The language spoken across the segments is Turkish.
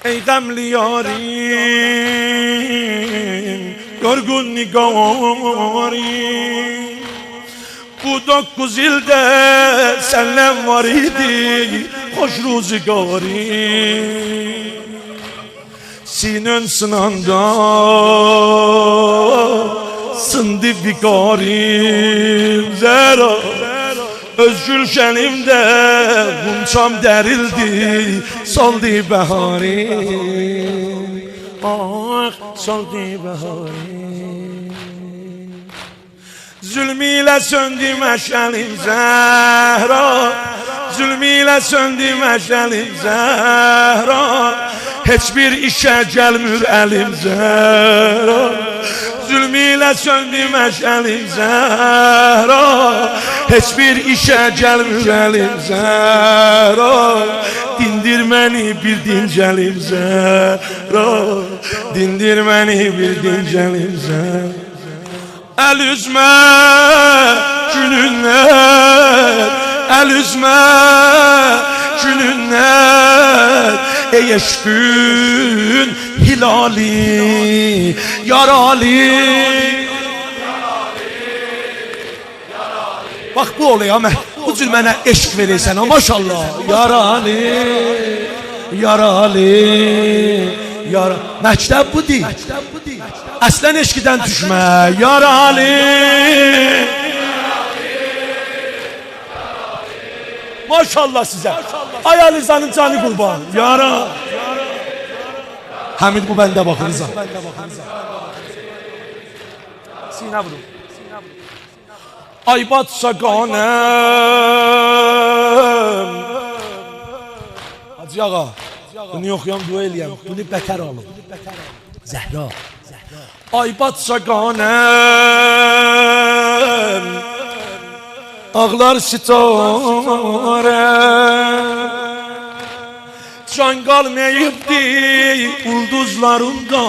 ey gamli yarim, yorgun nigarim. Bu 9 ilde senle var idi hoş rüzgarım. Sinen sınanda sındı vigarim. Zera öz gülşenimde bunçam derildi, saldı beharim. Ah saldı beharim. Zulmiyle söndü meşalim Zehra, zulmiyle söndü meşalim Zehra. Hiçbir işe gelmür elim Zehra, zulmiyle söndü meşalim Zehra. Hiçbir işe gelmür elim Zehra. Dindirmeni bir dincelim Zehra, dindirmeni bir dincelim Zehra. El üzme gününler, el üzme gününler. Ey eşkün hilali yaralı. Bak bu oluyor ama bu cür mənə eşk verirsen maşallah. Yaralı yaralı yaralı. Məktəb bu değil. Aslen eşkiden düşme. Yaralı maşallah size. Ayağınızın canı kurban. Yara. Hamid bu bende bakın Rıza. Sina vurun. Ay batsa ganem. Hacı ağa. Bunu okuyam dua eləyəm. Bunu beter alın. Zehra. Ay batsa ganem, ağlar sitare. Can qalmayıbdı ulduzlarında,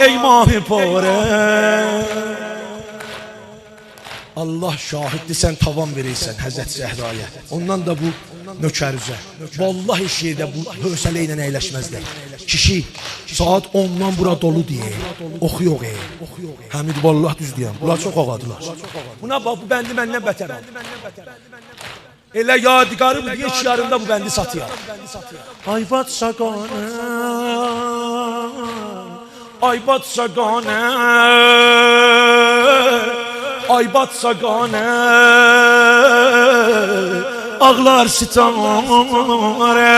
ey mahipare. Allah şahiddir, sen tavan verirsen Hazreti Zehra'ya. Ondan da bu nökərizə. Vallahi şiirdə bu hövsələ ilə əyləşməzlər. Kişi saat 10'dan bura dolu diye oxuyuq. Hamid vallahi düz deyəm. Bunlar çox ağadılar. Buna bax, bu bəndi məndən bətər al. Elə yadigarı bu diye şiarında bu bəndi satıyor. Ay batsa qanem, ay batsa qanem, ay batsa qanem, ağlar sitare.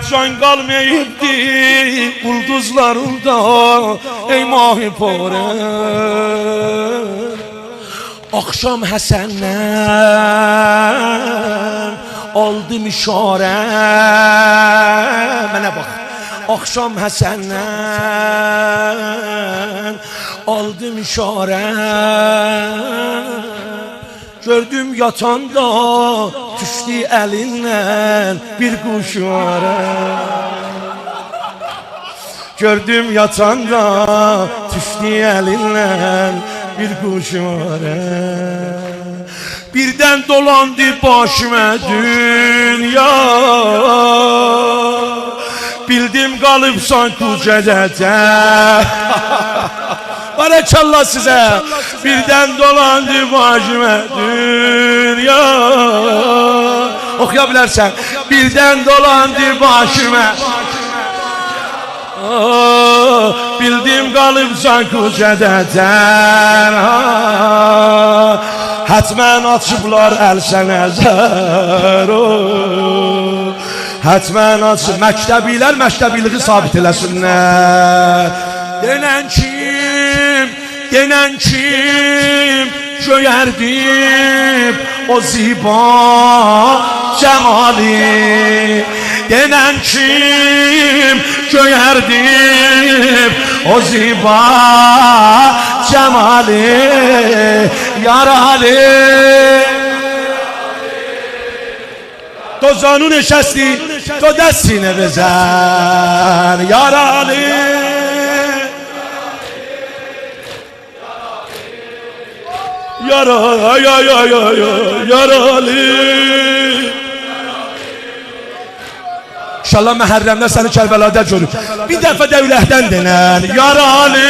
Can qalmayıbdı ulduzlarında, ey mahipare. Akşam Həsəndən aldım işarə. Mənə bax. Akşam Həsəndən aldım işarə. Gördüm yatanda düşdü əlindən bir quşara. Gördüm yatanda düşdü əlindən bir quşara. Birden dolandı başıma dünya. Bildim qalıbsan kucədəcə. Barakallah size. Birden dolandı başıma dünya. Okuyabilirsen. Birden dolandı başıma. Bildim qalıbsan kucədəcən. Hətmən açıblar əl sənəzər. Hətmən açıb məktəbilər məktəbiliği sabit eləsinlər. Denən kim göyərdib o ziba cəmali. Denən kim göyərdib o ziba cəmali. Yaralı تو زانو نشستی تو دستی بزن. یaralı yaralı İnşallah Məhərrəmdə səni Kərbəlada görür. Bir dəfə də ürəkdən denən yaralı.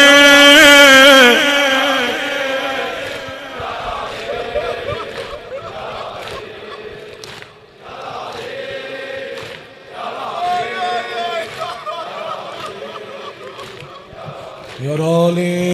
Yaralı.